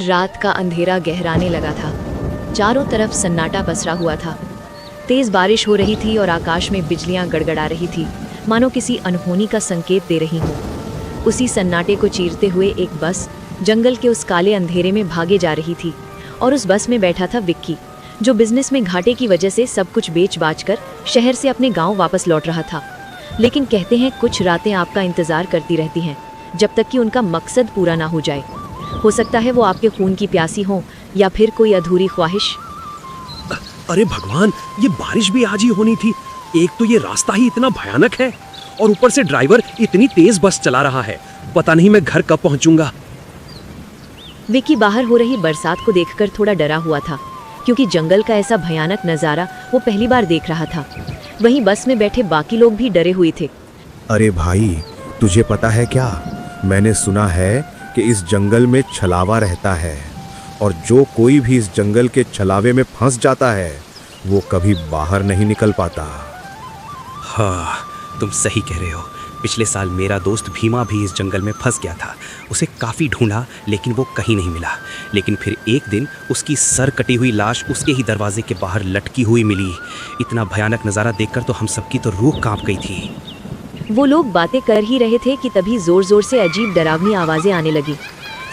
रात का अंधेरा गहराने लगा था। चारों तरफ सन्नाटा पसरा हुआ था। तेज बारिश हो रही थी और आकाश में बिजलियां गड़गड़ा रही थी, मानो किसी अनहोनी का संकेत दे रही हों। उसी सन्नाटे को चीरते हुए एक बस जंगल के उस काले अंधेरे में भागे जा रही थी और उस बस में बैठा था विक्की, जो बिजनेस में घाटे की वजह से सब कुछ बेच बाच कर शहर से अपने गांव वापस लौट रहा था। लेकिन कहते हैं कुछ रातें आपका इंतजार करती रहती हैं जब तक कि उनका मकसद पूरा ना हो जाए। हो सकता है वो आपके खून की प्यासी हो या फिर कोई अधूरी ख्वाहिश। अरे भगवान, ये बारिश भी आज ही होनी थी। एक तो ये रास्ता ही इतना भयानक है और ऊपर से ड्राइवर इतनी तेज बस चला रहा है। पता नहीं मैं घर कब पहुंचूंगा। विक्की बाहर हो रही बरसात को देखकर थोड़ा डरा हुआ था, क्योंकि जंगल का ऐसा भयानक नज़ारा वो पहली बार देख रहा था। वहीं बस में बैठे बाकी लोग भी डरे हुए थे। अरे भाई, तुझे पता है क्या, मैंने सुना है कि इस जंगल में छलावा रहता है और जो कोई भी इस जंगल के छलावे में फंस जाता है वो कभी बाहर नहीं निकल पाता। हाँ, तुम सही कह रहे हो। पिछले साल मेरा दोस्त भीमा भी इस जंगल में फंस गया था। उसे काफ़ी ढूंढा लेकिन वो कहीं नहीं मिला। लेकिन फिर एक दिन उसकी सर कटी हुई लाश उसके ही दरवाजे के बाहर लटकी हुई मिली। इतना भयानक नज़ारा देखकर तो हम सबकी तो रूह कांप गई थी। वो लोग बातें कर ही रहे थे कि तभी जोर जोर से अजीब डरावनी आवाज़ें आने लगी।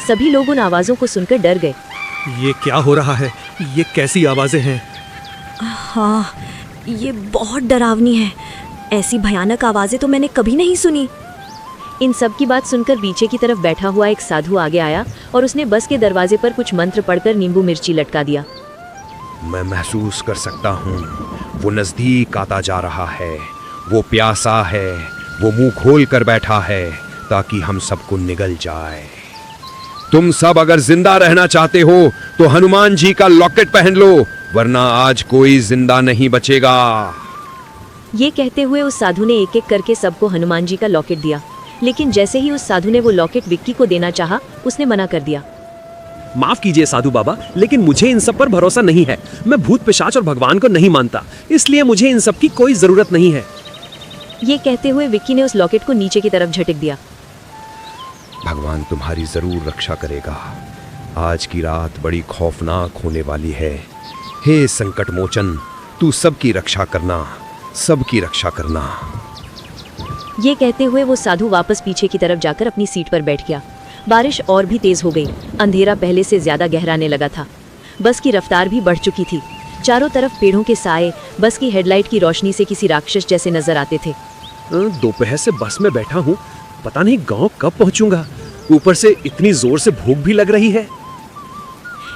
सभी लोग उन आवाज़ों को सुनकर डर गए। ये क्या हो रहा है? ये कैसी आवाज़ें हैं? हाँ, ये बहुत डरावनी है। ऐसी भयानक आवाज़ें तो मैंने कभी नहीं सुनी। इन सब की बात सुनकर पीछे की तरफ बैठा हुआ एक साधु आगे आया और उसने बस के दरवाजे पर कुछ मंत्र पढ़कर नींबू मिर्ची लटका दिया। मैं महसूस कर सकता हूँ, वो नजदीक आता जा रहा है। वो प्यासा है, वो मुंह खोल कर बैठा है ताकि हम सबको निगल जाए। तुम सब अगर जिंदा रहना चाहते हो तो हनुमान जी का लॉकेट पहन लो, वरना आज कोई जिंदा नहीं बचेगा। ये कहते हुए उस साधु ने एक एक करके सबको हनुमान जी का लॉकेट दिया। लेकिन जैसे ही उस साधु ने वो लॉकेट विक्की को देना चाहा, उसने मना कर दिया। माफ कीजिए साधु बाबा, लेकिन मुझे इन सब पर भरोसा नहीं है। मैं भूत पिशाच और भगवान को नहीं मानता, इसलिए मुझे इन सब की कोई जरूरत नहीं है। ये कहते हुए विक्की ने उस लॉकेट को नीचे की तरफ झटक दिया। भगवान तुम्हारी जरूर रक्षा करेगा। आज की रात बड़ी खौफनाक होने वाली है। हे संकट मोचन, तू सबकी रक्षा करना, सबकी रक्षा करना। ये कहते हुए वो साधु वापस पीछे की तरफ जाकर अपनी सीट पर बैठ गया। बारिश और भी तेज हो गई। अंधेरा पहले से ज्यादा गहराने लगा था। बस की रफ्तार भी बढ़ चुकी थी। चारों तरफ पेड़ों के साए बस की हेडलाइट की रोशनी से किसी राक्षस जैसे नजर आते थे। दोपहर से बस में बैठा हूँ, पता नहीं गांव कब पहुंचूंगा। ऊपर से इतनी जोर से भूख भी लग रही है।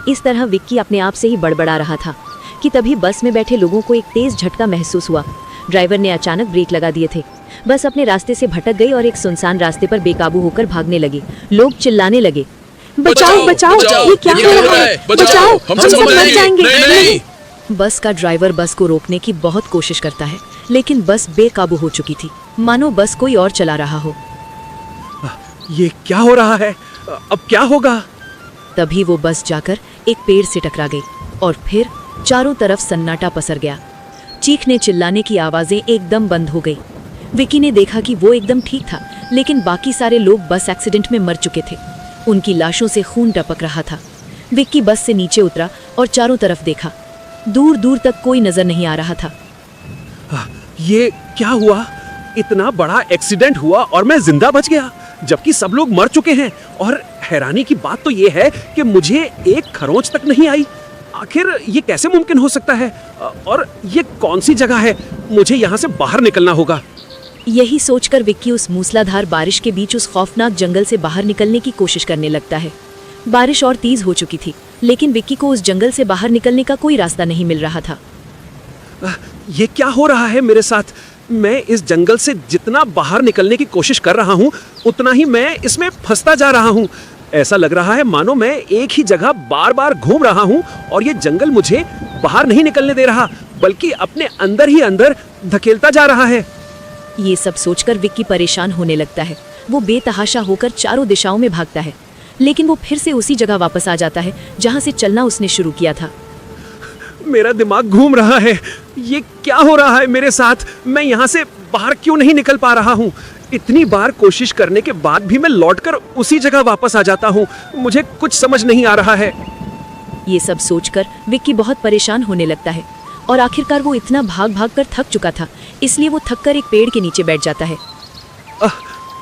इस तरह विक्की अपने आप से ही बड़बड़ा रहा था कि तभी बस में बैठे लोगों को एक तेज झटका महसूस हुआ। ड्राइवर ने अचानक ब्रेक लगा दिए थे। बस अपने रास्ते से भटक गई और एक सुनसान रास्ते पर बेकाबू होकर भागने लगी। लोग चिल्लाने लगे, बचाओ बचाओ, ये क्या हो रहा है? बचाओ, हम सब मर जाएंगे। नहीं। बस का ड्राइवर बस को रोकने की बहुत कोशिश करता है, लेकिन बस बेकाबू हो चुकी थी, मानो बस कोई और चला रहा हो। ये क्या हो रहा है? अब क्या होगा? तभी वो बस जाकर एक पेड़ से टकरा गई और फिर चारों तरफ सन्नाटा पसर गया। चीखने चिल्लाने की आवाजें एकदम बंद हो गई। विक्की ने देखा कि वो एकदम ठीक था, लेकिन बाकी सारे लोग बस एक्सीडेंट में मर चुके थे। उनकी लाशों से खून टपक रहा था। विक्की बस से नीचे उतरा और चारों तरफ देखा। दूर दूर तक कोई नजर नहीं आ रहा था। ये क्या हुआ? इतना बड़ा एक्सीडेंट हुआ और मैं जिंदा बच गया, जबकि सब लोग मर चुके हैं। और हैरानी की बात तो ये है कि मुझे एक खरोंच तक नहीं आई। आखिर ये कैसे मुमकिन हो सकता है? और ये कौन सी जगह है? मुझे यहाँ से बाहर निकलना होगा। यही सोचकर विक्की उस मूसलाधार बारिश के बीच उस खौफनाक जंगल से बाहर निकलने की कोशिश करने लगता है। बारिश और तेज हो चुकी थी, लेकिन विक्की को उस जंगल से बाहर निकलने का कोई रास्ता नहीं मिल रहा था। ये क्या हो रहा है मेरे साथ? मैं इस जंगल से जितना बाहर निकलने की कोशिश कर रहा हूँ, उतना ही मैं इसमें फंसता जा रहा हूँ। ऐसा लग रहा है मानो मैं एक ही जगह बार बार घूम रहा हूँ और ये जंगल मुझे बाहर नहीं निकलने दे रहा, बल्कि अपने अंदर ही अंदर धकेलता जा रहा है। ये सब सोचकर विक्की परेशान होने लगता है। वो बेतहाशा होकर चारों दिशाओं में भागता है, लेकिन वो फिर से उसी जगह वापस आ जाता है जहाँ से चलना उसने शुरू किया था। मेरा दिमाग घूम रहा है। ये क्या हो रहा है मेरे साथ? मैं यहाँ से बाहर क्यों नहीं निकल पा रहा हूँ? इतनी बार कोशिश करने के बाद भी मैं लौटकर उसी जगह वापस आ जाता हूँ। मुझे कुछ समझ नहीं आ रहा है। ये सब सोचकर विक्की बहुत परेशान होने लगता है और आखिरकार वो इतना भाग भाग कर थक चुका था, इसलिए वो थककर एक पेड़ के नीचे बैठ जाता है।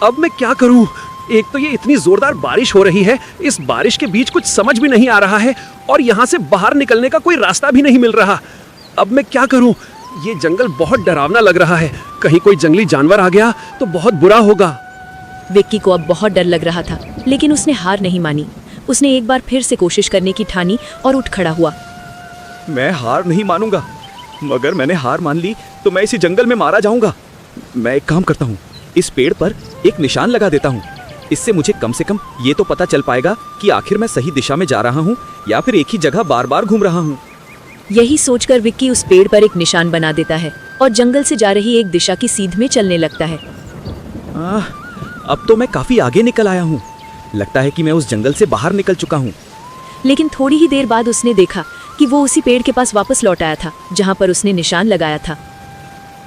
अब मैं क्या करूं? एक तो ये इतनी जोरदार बारिश हो रही है, इस बारिश के बीच कुछ समझ भी नहीं आ रहा है और यहाँ से बाहर निकलने का कोई रास्ता भी नहीं मिल रहा। अब मैं क्या करूं? ये जंगल बहुत डरावना लग रहा है, कहीं कोई जंगली जानवर आ गया तो बहुत बुरा होगा। विक्की को अब बहुत डर लग रहा था, लेकिन उसने हार नहीं मानी। उसने एक बार फिर से कोशिश करने की ठानी और उठ खड़ा हुआ। मैं हार नहीं मानूंगा, मगर मैंने हार मान ली तो मैं इसी जंगल में मारा जाऊंगा। मैं एक काम करता हूँ, इस पेड़ पर एक निशान लगा देता हूँ। इससे मुझे कम से कम ये तो पता चल पाएगा कि आखिर मैं सही दिशा में जा रहा हूँ या फिर एक ही जगह बार बार घूम रहा हूँ। यही सोचकर विक्की उस पेड़ पर एक निशान बना देता है और जंगल से जा रही एक दिशा की सीध में चलने लगता है। अब तो मैं काफी आगे निकल आया हूँ। लगता है कि मैं उस जंगल से बाहर निकल चुका हूँ। लेकिन थोड़ी ही देर बाद उसने देखा कि वो उसी पेड़ के पास वापस लौट आया था जहाँ पर उसने निशान लगाया था।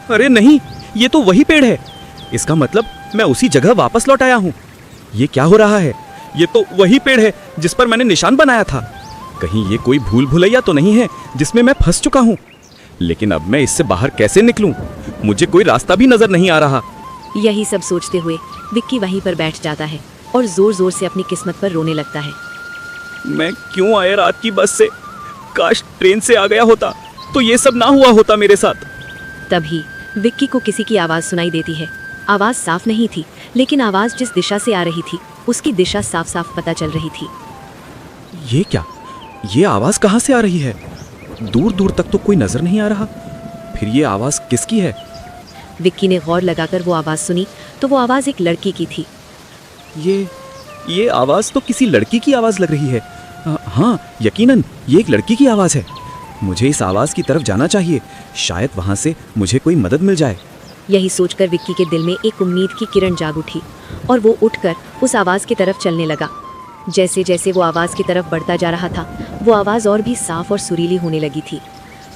अरे नहीं, ये तो वही पेड़ है। इसका मतलब मैं उसी जगह वापस लौट आया हूँ। ये क्या हो रहा है? ये तो वही पेड़ है जिस पर मैंने निशान बनाया था। कहीं ये कोई भूल भुलैया तो नहीं है जिसमें मैं फंस चुका हूँ। लेकिन अब मैं इससे बाहर कैसे निकलूं? मुझे कोई रास्ता भी नजर नहीं आ रहा। यही सब सोचते हुए विक्की वहीं पर बैठ जाता है और जोर जोर से अपनी किस्मत पर रोने लगता है। मैं क्यों आया रात की बस से? काश ट्रेन से आ गया होता तो ये सब ना हुआ होता मेरे साथ। तभी विक्की को किसी की आवाज सुनाई देती है। आवाज साफ नहीं थी, लेकिन आवाज जिस दिशा से आ रही थी उसकी दिशा साफ साफ पता चल रही थी। ये क्या? ये आवाज कहाँ से आ रही है? दूर दूर तक तो कोई नजर नहीं आ रहा। फिर ये आवाज किसकी है? विक्की ने गौर लगाकर वो आवाज सुनी तो वो आवाज एक लड़की की थी। ये आवाज तो किसी लड़की की आवाज लग रही है। हाँ, यकीनन ये एक लड़की की आवाज है। मुझे इस आवाज की तरफ जाना चाहिए, शायद वहां से मुझे कोई मदद मिल जाए। यही सोचकर विक्की के दिल में एक उम्मीद की किरण जाग उठी और वो उठकर उस आवाज की तरफ चलने लगा। जैसे जैसे वो आवाज की तरफ बढ़ता जा रहा था, वो आवाज और भी साफ और सुरीली होने लगी थी।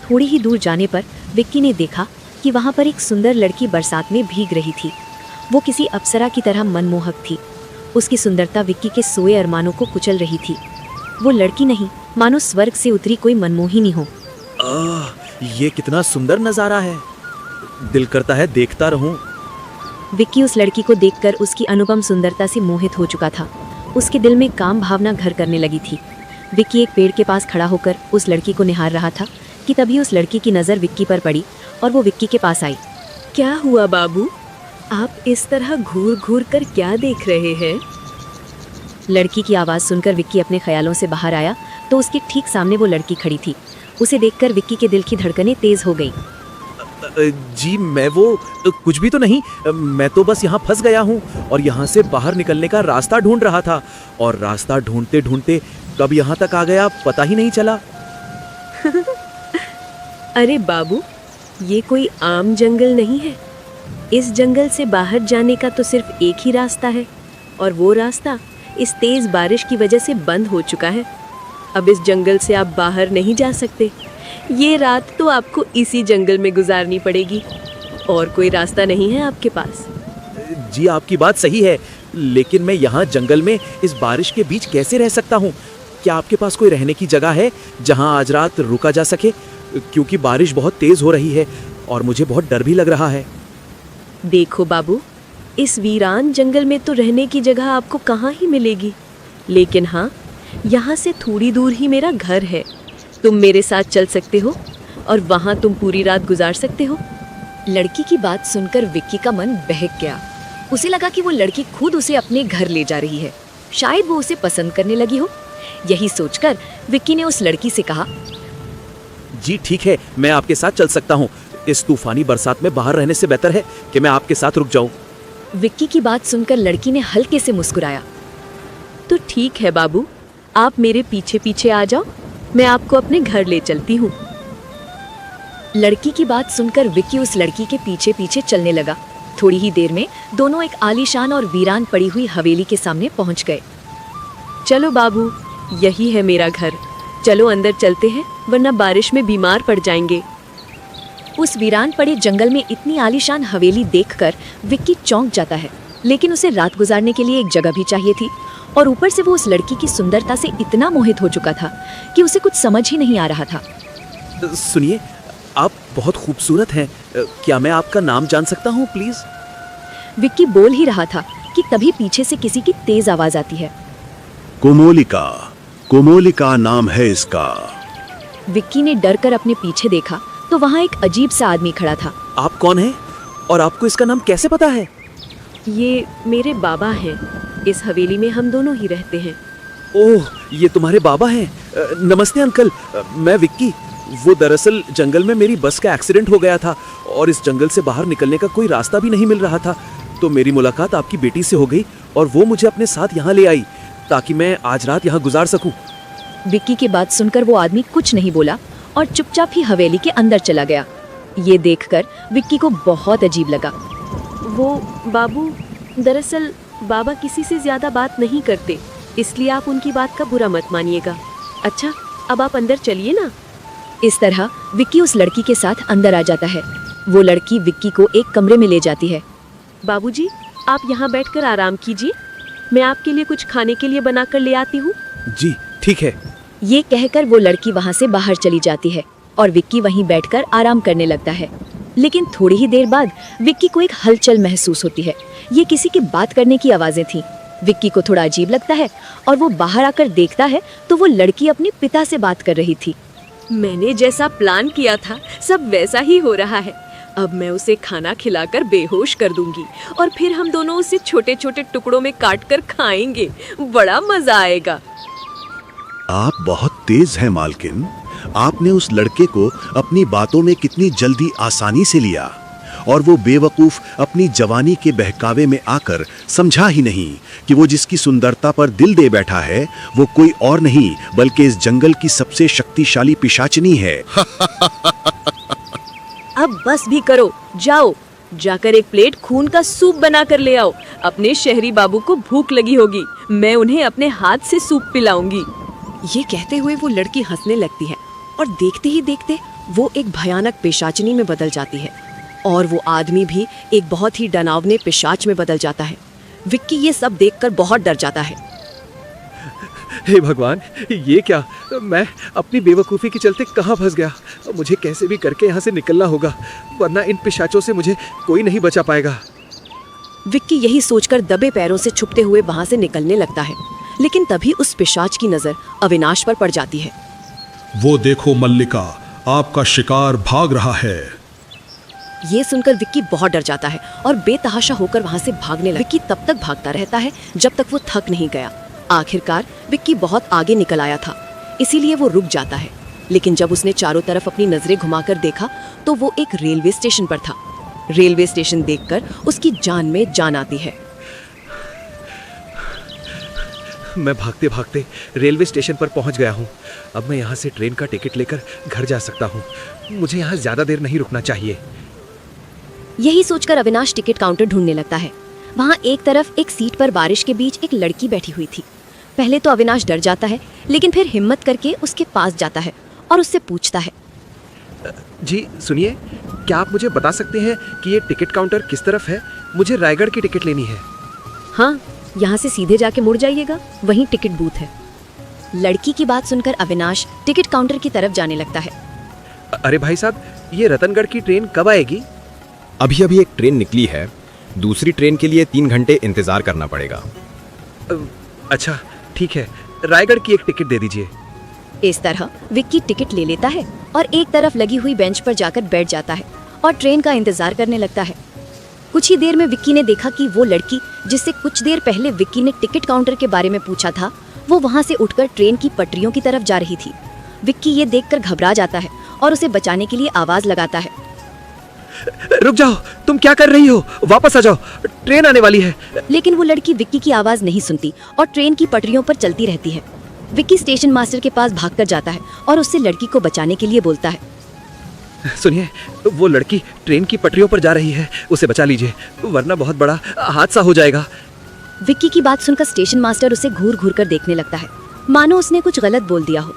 थोड़ी ही दूर जाने पर विक्की ने देखा कि वहां पर एक सुंदर लड़की बरसात में भीग रही थी। वो किसी अप्सरा की तरह मनमोहक थी। उसकी सुंदरता विक्की के सोए अरमानों को कुचल रही थी। वो लड़की नहीं, मानो स्वर्ग से उतरी कोई मनमोहिनी हो। ये कितना सुंदर नजारा है। दिल करता है देखता रहूं। विक्की उस लड़की को देखकर उसकी अनुपम सुंदरता से मोहित हो चुका था। उसके दिल में काम भावना घर करने लगी थी। विक्की एक पेड़ के पास खड़ा होकर उस लड़की को निहार रहा था कि तभी उस लड़की की नज़र विक्की पर पड़ी और वो विक्की के पास आई। क्या हुआ बाबू, आप इस तरह घूर घूर कर क्या देख रहे हैं? लड़की की आवाज़ सुनकर विक्की अपने ख्यालों से बाहर आया तो उसके ठीक सामने वो लड़की खड़ी थी। उसे देखकर विक्की के दिल की धड़कनें तेज हो गई। जी मैं वो कुछ भी तो नहीं। मैं तो बस यहाँ फंस गया हूँ और यहाँ से बाहर निकलने का रास्ता ढूंढ रहा था और रास्ता ढूंढते ढूंढते कब यहाँ तक आ गया पता ही नहीं चला। अरे बाबू, ये कोई आम जंगल नहीं है। इस जंगल से बाहर जाने का तो सिर्फ एक ही रास्ता है और वो रास्ता इस तेज बारिश की वजह से बंद हो चुका है। अब इस जंगल से आप बाहर नहीं जा सकते। ये रात तो आपको इसी जंगल में गुजारनी पड़ेगी और कोई रास्ता नहीं है आपके पास। जी आपकी बात सही है, लेकिन मैं यहाँ जंगल में इस बारिश के बीच कैसे रह सकता हूँ? क्या आपके पास कोई रहने की जगह है जहाँ आज रात रुका जा सके? क्योंकि बारिश बहुत तेज हो रही है और मुझे बहुत डर भी लग रहा है। देखो बाबू, इस वीरान जंगल में तो रहने की जगह आपको कहाँ ही मिलेगी, लेकिन हाँ, यहाँ से थोड़ी दूर ही मेरा घर है। तुम मेरे साथ चल सकते हो और वहाँ तुम पूरी रात गुजार सकते हो। लड़की की बात सुनकर विक्की का मन बहक गया। उसे लगा कि वो लड़की खुद उसे अपने घर ले जा रही है। शायद वो उसे पसंद करने लगी हो। यही सोचकर विक्की ने उस लड़की से कहा, जी ठीक है, मैं आपके साथ चल सकता हूँ। इस तूफानी बरसात में बाहर रहने से बेहतर है कि मैं आपके साथ रुक जाऊँ। विक्की की बात सुनकर लड़की ने हल्के से मुस्कुराया। तो ठीक है बाबू, आप मेरे पीछे पीछे आ जाओ, मैं आपको अपने घर ले चलती हूँ। लड़की की बात सुनकर विक्की उस लड़की के पीछे पीछे चलने लगा। थोड़ी ही देर में दोनों एक आलीशान और वीरान पड़ी हुई हवेली के सामने पहुंच गए। चलो बाबू, यही है मेरा घर। चलो अंदर चलते हैं, वरना बारिश में बीमार पड़ जाएंगे। उस वीरान पड़े जंगल में इतनी आलीशान हवेली देखकर विक्की चौंक जाता है, लेकिन उसे रात गुजारने के लिए एक जगह भी चाहिए थी और ऊपर से वो उस लड़की की सुंदरता से इतना मोहित हो चुका था कि उसे कुछ समझ ही नहीं आ रहा था। सुनिए, आप बहुत खूबसूरत हैं। क्या मैं आपका नाम जान सकता हूँ प्लीज? विक्की बोल ही रहा था कि तभी पीछे से किसी की तेज आवाज आती है। कोमोलिका, कोमोलिका नाम है इसका। विक्की ने डर कर अपने पीछे देखा तो वहाँ एक अजीब सा आदमी खड़ा था। आप कौन हैं और आपको इसका नाम कैसे पता है? ये मेरे बाबा हैं। इस हवेली में हम दोनों ही रहते हैं। ओह, ये तुम्हारे बाबा हैं। नमस्ते अंकल, मैं विक्की। वो दरअसल जंगल में मेरी बस का एक्सीडेंट हो गया था और इस जंगल से बाहर निकलने का कोई रास्ता भी नहीं मिल रहा था, तो मेरी मुलाकात आपकी बेटी से हो गई और वो मुझे अपने साथ यहाँ ले आई ताकि मैं आज रात यहाँ गुजार सकूं। विक्की की बात सुनकर वो आदमी कुछ नहीं बोला और चुपचाप ही हवेली के अंदर चला गया। ये देखकर विक्की को बहुत अजीब लगा। वो बाबू, दरअसल बाबा किसी से ज्यादा बात नहीं करते, इसलिए आप उनकी बात का बुरा मत मानिएगा। अच्छा, अब आप अंदर चलिए ना। इस तरह विक्की उस लड़की के साथ अंदर आ जाता है। वो लड़की विक्की को एक कमरे में ले जाती है। बाबूजी, आप यहाँ बैठकर आराम कीजिए, मैं आपके लिए कुछ खाने के लिए बनाकर ले आती हूँ। जी ठीक है। ये कहकर वो लड़की वहाँ से बाहर चली जाती है और विक्की वहीं बैठकर आराम करने लगता है। लेकिन थोड़ी ही देर बाद विक्की को एक हलचल महसूस होती है। ये किसी की बात करने की आवाजें थीं। विक्की को थोड़ा अजीब लगता है और वो बाहर आकर देखता है तो वो लड़की अपने पिता से बात कर रही थी। मैंने जैसा प्लान किया था सब वैसा ही हो रहा है। अब मैं उसे खाना खिलाकर बेहोश कर दूंगी और फिर हम दोनों उसे छोटे छोटे टुकड़ों में काटकर खाएंगे। बड़ा मजा आएगा। आप बहुत तेज हैं मालकिन। आपने उस लड़के को अपनी बातों में कितनी जल्दी आसानी से लिया और वो बेवकूफ अपनी जवानी के बहकावे में आकर समझा ही नहीं कि वो जिसकी सुंदरता पर दिल दे बैठा है वो कोई और नहीं बल्कि इस जंगल की सबसे शक्तिशाली पिशाचनी है। अब बस भी करो, जाओ जाकर एक प्लेट खून का सूप बना कर ले आओ। अपने शहरी बाबू को भूख लगी होगी, मैं उन्हें अपने हाथ से सूप पिलाऊंगी। ये कहते हुए वो लड़की हंसने लगती है और देखते ही देखते वो एक भयानक पिशाचनी में बदल जाती है और वो आदमी भी एक बहुत ही डरावने पिशाच में बदल जाता है। विक्की ये सब देखकर बहुत डर जाता है। हे भगवान, ये क्या? मैं अपनी बेवकूफ़ी के चलते कहाँ फंस गया? मुझे कैसे भी करके यहाँ से निकलना होगा, वरना इन पिशाचों से मुझे कोई नहीं बचा पाएगा। विक्की यही सोचकर दबे पैरों से छुपते हुए वहां से निकलने लगता है, लेकिन तभी उस पिशाच की नजर अविनाश पर पड़ जाती है। वो देखो मल्लिका, आपका शिकार भाग रहा है। ये सुनकर विक्की बहुत डर जाता है और बेतहाशा होकर वहां से भागने लगा। विक्की तब तक भागता रहता है जब तक वो थक नहीं गया। आखिरकार विक्की बहुत आगे निकल आया था, इसीलिए वो रुक जाता है। लेकिन जब उसने चारों तरफ अपनी नजरें घुमाकर देखा तो वो एक रेलवे स्टेशन पर था। रेलवे स्टेशन देखकर उसकी जान में जान आती है। मैं भागते भागते रेलवे स्टेशन पर पहुंच गया हूं। अब मैं यहां से ट्रेन का टिकट लेकर घर जा सकता हूं। मुझे यहां ज्यादा देर नहीं रुकना चाहिए। यही सोचकर अविनाश टिकट काउंटर ढूंढने लगता है। वहाँ एक तरफ एक सीट पर बारिश के बीच एक लड़की बैठी हुई थी। पहले तो अविनाश डर जाता है, लेकिन फिर हिम्मत करके उसके पास जाता है और उससे पूछता है। जी सुनिए, क्या आप मुझे बता सकते हैं कि ये टिकट काउंटर किस तरफ है? मुझे रायगढ़ की टिकट लेनी है। हाँ, यहाँ से सीधे जाके मुड़ जाइएगा, वहीं टिकट बूथ है। लड़की की बात सुनकर अविनाश टिकट काउंटर की तरफ जाने लगता है। अरे भाई साहब, ये रतनगढ़ की ट्रेन कब आएगी? अभी अभी एक ट्रेन निकली है, दूसरी ट्रेन के लिए 3 घंटे इंतजार करना पड़ेगा। अच्छा ठीक है, रायगढ़ की एक टिकट दे दीजिए। इस तरह विक्की टिकट ले लेता है और एक तरफ लगी हुई बेंच पर जाकर बैठ जाता है और ट्रेन का इंतजार करने लगता है। कुछ ही देर में विक्की ने देखा कि वो लड़की जिससे कुछ देर पहले विक्की ने टिकट काउंटर के बारे में पूछा था, वो वहाँ से उठकर ट्रेन की पटरियों की तरफ जा रही थी। विक्की ये देखकर घबरा जाता है और उसे बचाने के लिए आवाज लगाता है। रुक जाओ, तुम क्या कर रही हो? वापस आ जाओ, ट्रेन आने वाली है। लेकिन वो लड़की विक्की की आवाज नहीं सुनती और ट्रेन की पटरियों पर चलती रहती है। विक्की स्टेशन मास्टर के पास भागकर जाता है और उससे लड़की को बचाने के लिए बोलता है। सुनिए, वो लड़की ट्रेन की पटरियों पर जा रही है, उसे बचा लीजिए, वरना बहुत बड़ा हादसा हो जाएगा। विक्की की बात सुनकर स्टेशन मास्टर उसे घूर घूर कर देखने लगता है, मानो उसने कुछ गलत बोल दिया हो।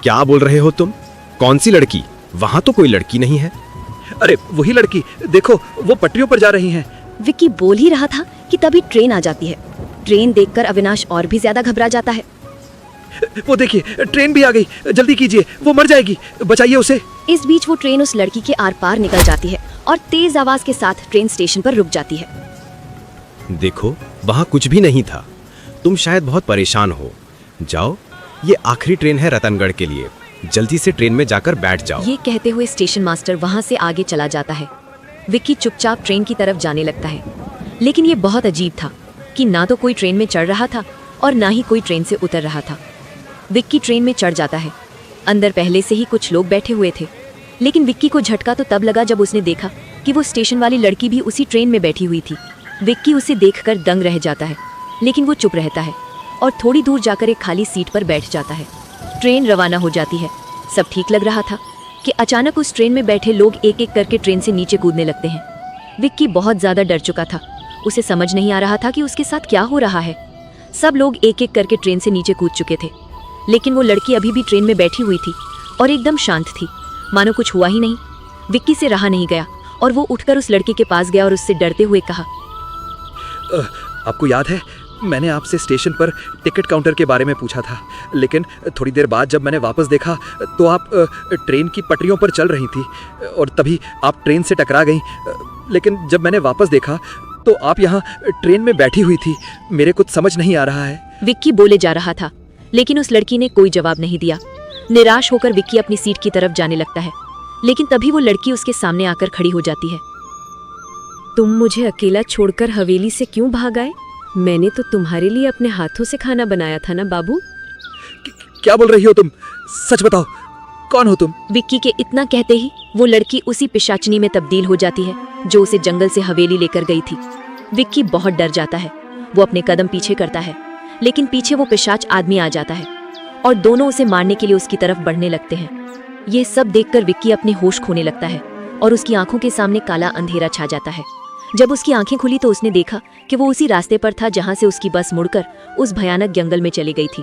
क्या बोल रहे हो तुम? कौन सी लड़की? वहां तो कोई लड़की नहीं है। अरे वही लड़की, देखो वो पटरियों पर जा रही हैं। विक्की बोल ही रहा था कि तभी ट्रेन आ जाती है। ट्रेन देखकर अविनाश और भी ज्यादा घबरा जाता है। वो देखिए ट्रेन भी आ गई, जल्दी कीजिए, वो मर जाएगी, बचाइए उसे। इस बीच वो ट्रेन उस लड़की के आर पार निकल जाती है और तेज आवाज के साथ ट्रेन स्टेशन पर रुक जाती है। देखो वहां कुछ भी नहीं था। तुम शायद बहुत परेशान हो। जाओ, ये आखिरी ट्रेन है रतनगढ़ के लिए। जल्दी से ट्रेन में जाकर बैठ जाओ। ये कहते हुए स्टेशन मास्टर वहां से आगे चला जाता है। विक्की चुपचाप ट्रेन की तरफ जाने लगता है। लेकिन ये बहुत अजीब था कि ना तो कोई ट्रेन में चढ़ रहा था और ना ही कोई ट्रेन से उतर रहा था। विक्की ट्रेन में चढ़ जाता है। अंदर पहले से ही कुछ लोग बैठे हुए थे, लेकिन विक्की को झटका तो तब लगा जब उसने देखा कि वो स्टेशन वाली लड़की भी उसी ट्रेन में बैठी हुई थी। विक्की उसे देखकर दंग रह जाता है, लेकिन वो चुप रहता है और थोड़ी दूर जाकर एक खाली सीट पर बैठ जाता है। ट्रेन रवाना हो जाती है। सब ठीक लग रहा था कि अचानक उस ट्रेन में बैठे लोग एक एक करके ट्रेन से नीचे कूदने लगते हैं। विक्की बहुत ज्यादा डर चुका था। उसे समझ नहीं आ रहा था कि उसके साथ क्या हो रहा है। सब लोग एक एक करके ट्रेन से नीचे कूद चुके थे, लेकिन वो लड़की अभी भी ट्रेन में बैठी हुई थी और एकदम शांत थी, मानो कुछ हुआ ही नहीं। विक्की से रहा नहीं गया और वो उठकर उस लड़की के पास गया और उससे डरते हुए कहा, आपको याद है मैंने आपसे स्टेशन पर टिकट काउंटर के बारे में पूछा था, लेकिन थोड़ी देर बाद जब मैंने वापस देखा तो आप ट्रेन की पटरियों पर चल रही थी और तभी आप ट्रेन से टकरा गई। लेकिन जब मैंने वापस देखा तो आप यहाँ ट्रेन में बैठी हुई थी। मेरे कुछ समझ नहीं आ रहा है। विक्की बोले जा रहा था, लेकिन उस लड़की ने कोई जवाब नहीं दिया। निराश होकर विक्की अपनी सीट की तरफ जाने लगता है, लेकिन तभी वो लड़की उसके सामने आकर खड़ी हो जाती है। तुम मुझे अकेला छोड़कर हवेली से क्यों भाग आए? मैंने तो तुम्हारे लिए अपने हाथों से खाना बनाया था ना बाबू। क्या बोल रही हो तुम? सच बताओ, कौन हो तुम? विक्की के इतना कहते ही वो लड़की उसी पिशाचनी में तब्दील हो जाती है जो उसे जंगल से हवेली लेकर गई थी। विक्की बहुत डर जाता है। वो अपने कदम पीछे करता है, लेकिन पीछे वो पिशाच आदमी आ जाता है और दोनों उसे मारने के लिए उसकी तरफ बढ़ने लगते हैं। ये सब देखकर विक्की अपने होश खोने लगता है और उसकी आंखों के सामने काला अंधेरा छा जाता है। जब उसकी आंखें खुली तो उसने देखा कि वो उसी रास्ते पर था जहां से उसकी बस मुड़कर उस भयानक जंगल में चली गई थी।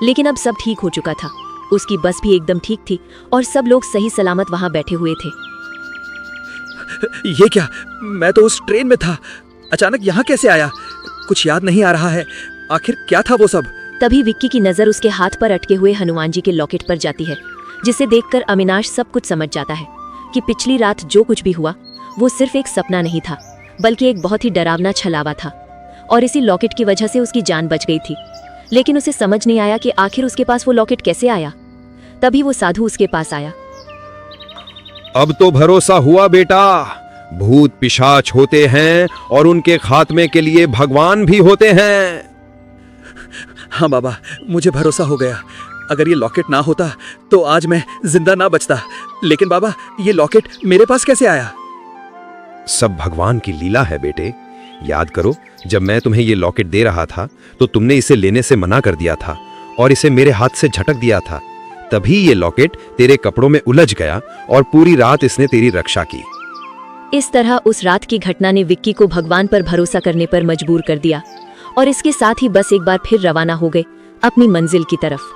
लेकिन अब सब ठीक हो चुका था। उसकी बस भी एकदम ठीक थी और सब लोग सही सलामत वहां बैठे हुए थे। ये क्या? मैं तो उस ट्रेन में था, अचानक यहाँ कैसे आया? कुछ याद नहीं आ रहा है। आखिर क्या था वो सब? तभी विक्की की नजर उसके हाथ पर अटके हुए हनुमान जी के लॉकेट पर जाती है, जिसे देखकर अविनाश सब कुछ समझ जाता है कि पिछली रात जो कुछ भी हुआ वो सिर्फ एक सपना नहीं था, बल्कि एक बहुत ही डरावना छलावा था और इसी लॉकेट की वजह से उसकी जान बच गई थी। लेकिन उसे समझ नहीं आया कि आखिर उसके पास वो लॉकेट कैसे आया। तभी वो साधु उसके पास आया। अब तो भरोसा हुआ बेटा। भूत पिशाच होते हैं और उनके खात्मे के लिए भगवान भी होते हैं। हाँ बाबा, मुझे भरोसा हो गया। अगर ये लॉकेट ना होता तो आज मैं जिंदा ना बचता। लेकिन बाबा, ये लॉकेट मेरे पास कैसे आया? सब भगवान की लीला है बेटे। याद करो, जब मैं तुम्हें ये लॉकेट दे रहा था तो तुमने इसे लेने से मना कर दिया था और इसे मेरे हाथ से झटक दिया था। तभी ये लॉकेट तेरे कपड़ों में उलझ गया और पूरी रात इसने तेरी रक्षा की। इस तरह उस रात की घटना ने विक्की को भगवान पर भरोसा करने पर मजबूर कर दिया और इसके साथ ही बस एक बार फिर रवाना हो गए अपनी मंजिल की तरफ।